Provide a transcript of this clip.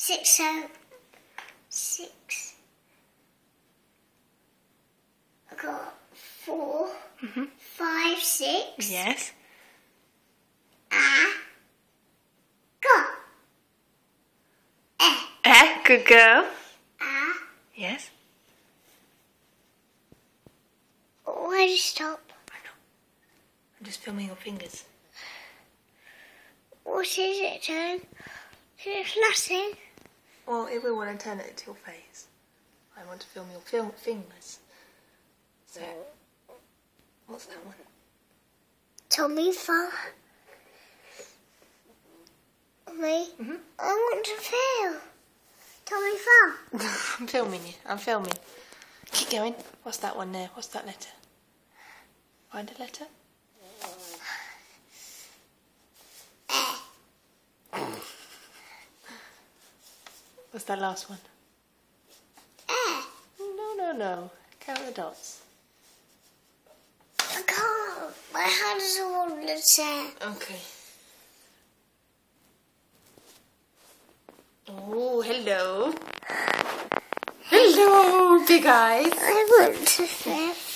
6 6. I got 4, 5, 6. Yes. Go. Good girl. Yes. Why did you stop? I know. I'm just filming your fingers. What is it then? It's nothing. Well, if we want to turn it to your face, I want to film your fingers. So, what's that one? Tommy Fun. Me? I want to feel. Tommy Fun. I'm filming you. I'm filming. Keep going. What's that one there? What's that letter? Find a letter. What's that last one? No. Count the dots. I can't. My hands are all the same. Okay. Oh, hello. Hello, big eyes. I want to feel.